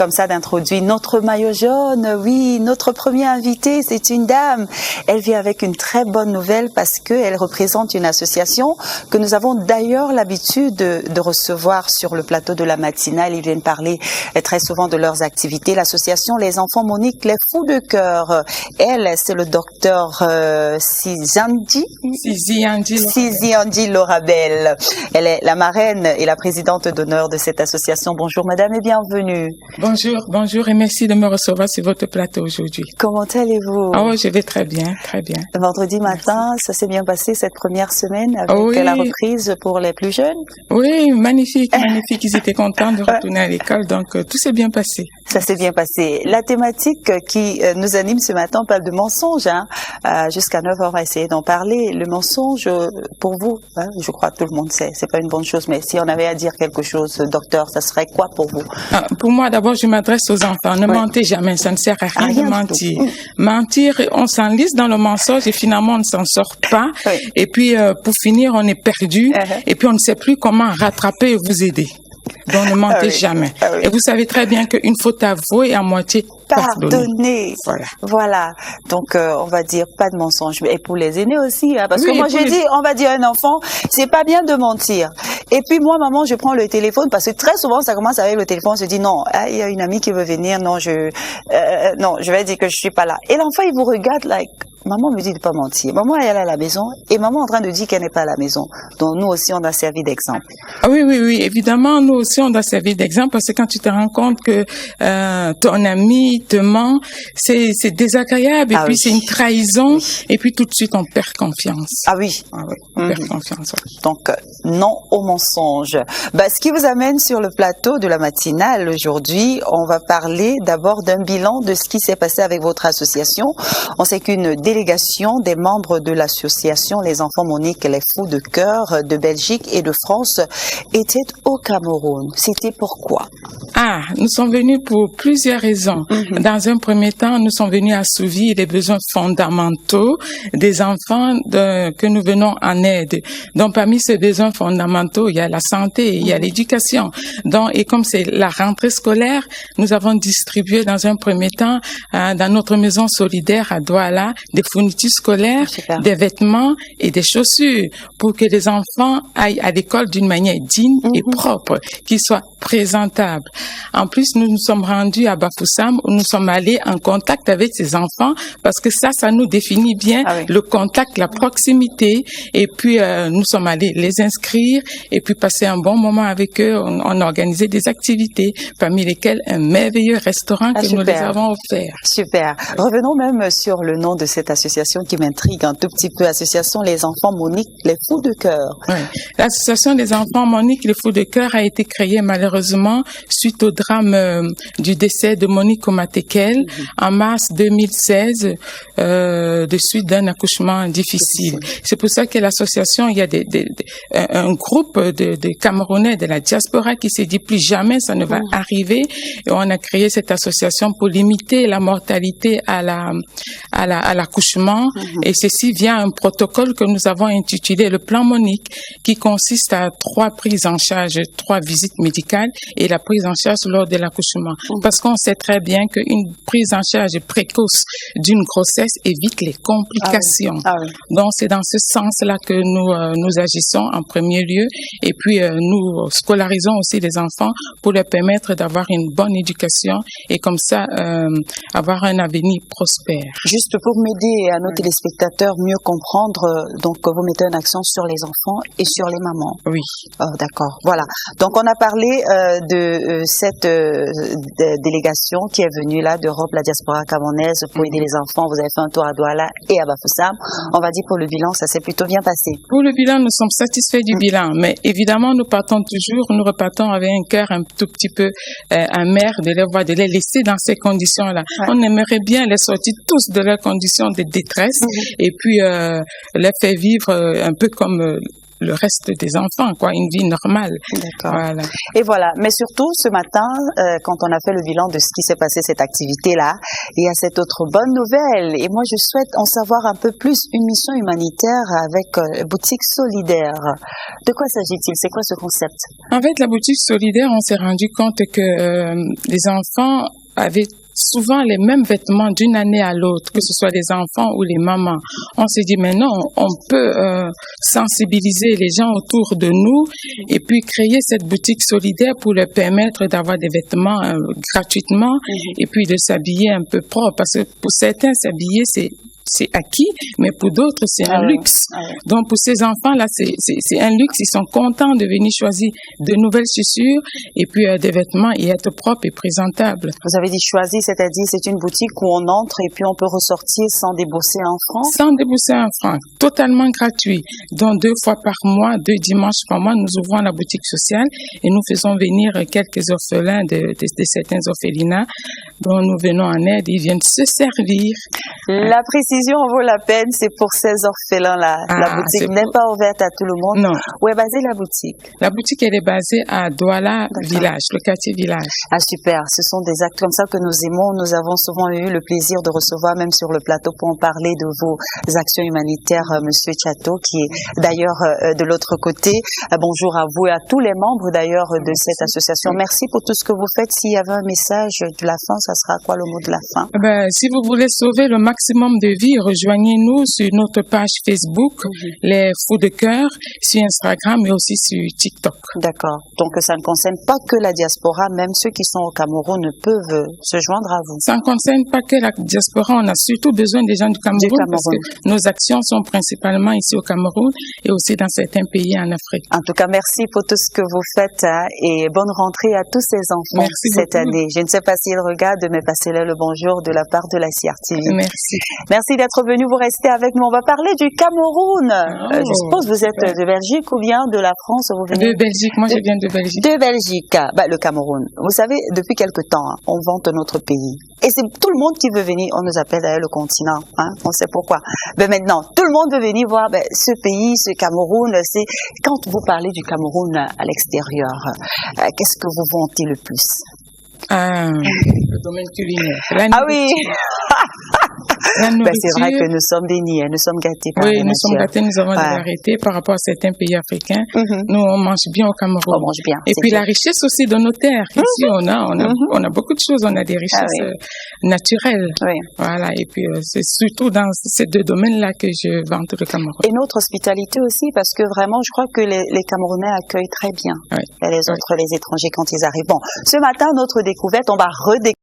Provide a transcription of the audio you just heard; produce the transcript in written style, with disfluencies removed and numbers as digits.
Comme ça d'introduire notre maillot jaune. Oui, notre première invitée, c'est une dame. Elle vient avec une très bonne nouvelle parce qu'elle représente une association que nous avons d'ailleurs l'habitude de recevoir sur le plateau de la matinale. Ils viennent parler très souvent de leurs activités. L'association Les Enfants Monique, les Fous de Cœur. Elle, c'est le docteur Siziandi Lorabel. Elle est la marraine et la présidente d'honneur de cette association. Bonjour madame et bienvenue. Bonjour et merci de me recevoir sur votre plateau aujourd'hui. Comment allez-vous? Oh, je vais très bien, très bien. Vendredi matin, ça s'est bien passé cette première semaine avec la reprise pour les plus jeunes? Oui, magnifique. Ils étaient contents de retourner à l'école, donc tout s'est bien passé. Ça s'est bien passé. La thématique qui nous anime ce matin, on parle de mensonges. Jusqu'à 9h, on va essayer d'en parler. Le mensonge, pour vous, je crois que tout le monde sait, c'est pas une bonne chose, mais si on avait à dire quelque chose, docteur, ça serait quoi pour vous? Pour moi, d'abord, je m'adresse aux enfants. Ne mentez jamais, ça ne sert à rien de mentir. Mentir, on s'enlise dans le mensonge et finalement, on ne s'en sort pas. Oui. Et puis, pour finir, on est perdu. Et puis, on ne sait plus comment rattraper et vous aider. Donc, ne mentez jamais. Et vous savez très bien qu'une faute avouée à moitié pardonnée. Voilà. Donc, on va dire pas de mensonge. Et pour les aînés aussi, parce que moi, j'ai dit, on va dire à un enfant, c'est pas bien de mentir. Et puis, moi, maman, je prends le téléphone parce que très souvent, ça commence avec le téléphone. On se dit, non, il y a une amie qui veut venir. Non, je vais dire que je suis pas là. Et l'enfant, il vous regarde, maman me dit de pas mentir. Maman, elle est à la maison et maman est en train de dire qu'elle n'est pas à la maison. Donc, nous aussi, on a servi d'exemple. Oui. Évidemment, nous aussi, on a servi d'exemple parce que quand tu te rends compte que ton ami te ment, c'est désagréable et puis c'est une trahison et puis tout de suite, on perd confiance. Ah oui. On perd confiance. Donc, non au mensonge. Ce qui vous amène sur le plateau de la matinale aujourd'hui, on va parler d'abord d'un bilan de ce qui s'est passé avec votre association. On sait qu'une délégation des membres de l'association Les Enfants Monique, les Fous de Cœur de Belgique et de France était au Cameroun. C'était pourquoi? Nous sommes venus pour plusieurs raisons. Dans un premier temps, nous sommes venus assouvir les besoins fondamentaux des enfants que nous venons en aide. Donc, parmi ces besoins fondamentaux, il y a la santé, il y a l'éducation. Donc, et comme c'est la rentrée scolaire, nous avons distribué dans un premier temps, dans notre maison solidaire à Douala, des fournitures scolaires, des vêtements et des chaussures pour que les enfants aillent à l'école d'une manière digne et propre, qu'ils soient présentables. En plus, nous nous sommes rendus à Bafoussam où nous sommes allés en contact avec ces enfants parce que ça nous définit bien le contact, la proximité. Et puis, nous sommes allés les inscrire et puis passer un bon moment avec eux. On a organisé des activités, parmi lesquelles un merveilleux restaurant que nous les avons offert. Super. Revenons même sur le nom de cette association qui m'intrigue un tout petit peu. Association Les Enfants Monique, les Fous de Cœur. Oui. L'association des Enfants Monique, les Fous de Cœur a été créée malheureusement suite au drame du décès de Monique Omatekel en mars 2016 de suite d'un accouchement difficile. C'est pour ça que l'association, il y a un groupe de Camerounais de la diaspora qui s'est dit plus jamais ça ne va arriver et on a créé cette association pour limiter la mortalité à l'accouchement et ceci via un protocole que nous avons intitulé le plan Monique qui consiste à 3 prises en charge, 3 visites médicales et la prise en charge lors de l'accouchement. Parce qu'on sait très bien qu'une prise en charge précoce d'une grossesse évite les complications. Donc c'est dans ce sens-là que nous agissons en premier lieu et puis nous scolarisons aussi les enfants pour leur permettre d'avoir une bonne éducation et comme ça avoir un avenir prospère. Juste pour m'aider à nos téléspectateurs mieux comprendre, donc vous mettez un accent sur les enfants et sur les mamans. Oui. D'accord. Voilà. Donc on a parlé de cette délégation qui est venue là d'Europe, la diaspora camerounaise pour aider les enfants. Vous avez fait un tour à Douala et à Bafoussam. On va dire pour le bilan, ça s'est plutôt bien passé. Pour le bilan, nous sommes satisfaits du bilan, mais évidemment nous repartons avec un cœur un tout petit peu amer de les voir, de les laisser dans ces conditions-là. On aimerait bien les sortir tous de leurs conditions de détresse et puis les fait vivre un peu comme le reste des enfants, quoi, une vie normale. D'accord. Voilà. Et voilà. Mais surtout, ce matin, quand on a fait le bilan de ce qui s'est passé, cette activité-là, il y a cette autre bonne nouvelle. Et moi, je souhaite en savoir un peu plus. Une mission humanitaire avec boutique solidaire. De quoi s'agit-il? C'est quoi ce concept? En fait, la boutique solidaire, on s'est rendu compte que les enfants avaient souvent les mêmes vêtements d'une année à l'autre, que ce soit les enfants ou les mamans. On s'est dit, mais non, on peut sensibiliser les gens autour de nous et puis créer cette boutique solidaire pour leur permettre d'avoir des vêtements gratuitement et puis de s'habiller un peu propre. Parce que pour certains, s'habiller, c'est acquis, mais pour d'autres, c'est un luxe. Donc, pour ces enfants-là, c'est un luxe. Ils sont contents de venir choisir de nouvelles chaussures et puis des vêtements et être propres et présentables. Vous avez dit choisir, c'est-à-dire c'est une boutique où on entre et puis on peut ressortir sans débourser un franc? Sans débourser un franc, totalement gratuit. Donc, 2 fois par mois, 2 dimanches par mois, nous ouvrons la boutique sociale et nous faisons venir quelques orphelins de certains orphelinats dont nous venons en aide. Ils viennent se servir. La précision en vaut la peine, c'est pour ces orphelins-là. La boutique n'est pas ouverte à tout le monde. Non. Où est basée la boutique? La boutique, elle est basée à Douala Village, le quartier Village. Ah, super. Ce sont des actes comme ça que nous aimons. Nous avons souvent eu le plaisir de recevoir, même sur le plateau, pour en parler de vos actions humanitaires, Monsieur Chateau, qui est d'ailleurs de l'autre côté. Bonjour à vous et à tous les membres d'ailleurs de cette association. Merci pour tout ce que vous faites. S'il y avait un message de la fin, ça sera quoi le mot de la fin? Si vous voulez sauver le maximum de vies, rejoignez-nous sur notre page Facebook, les Fous de Cœur, sur Instagram et aussi sur TikTok. D'accord. Donc ça ne concerne pas que la diaspora, même ceux qui sont au Cameroun peuvent se joindre à vous. Ça ne concerne pas que la diaspora, on a surtout besoin des gens du Cameroun. Parce que nos actions sont principalement ici au Cameroun et aussi dans certains pays en Afrique. En tout cas, merci pour tout ce que vous faites et bonne rentrée à tous ces enfants cette année. Je ne sais pas s'ils regardent, mais passez-leur le bonjour de la part de la CRTV. Merci. Merci d'être venu, vous restez avec nous. On va parler du Cameroun. Je suppose que vous êtes de Belgique ou bien de la France? Vous venez de Belgique, moi je viens de Belgique. De Belgique, le Cameroun. Vous savez, depuis quelque temps, on vante notre pays. Et c'est tout le monde qui veut venir. On nous appelle d'ailleurs le continent. On sait pourquoi. Mais maintenant, tout le monde veut venir voir ce pays, ce Cameroun. Quand vous parlez du Cameroun à l'extérieur, qu'est-ce que vous vantez le plus? Le domaine culinaire. Oui. C'est vrai que nous sommes bénis, nous sommes gâtés par la nature. Nous sommes gâtés, nous avons des variétés par rapport à certains pays africains. Nous, on mange bien au Cameroun. On mange bien. Et puis la richesse aussi de nos terres. Ici, on a beaucoup de choses, on a des richesses naturelles. Voilà. Et puis, c'est surtout dans ces 2 domaines-là que je vante le Cameroun. Et notre hospitalité aussi, parce que vraiment, je crois que les Camerounais accueillent très bien les autres, les étrangers quand ils arrivent. Bon, ce matin, notre découverte, on va redécouvrir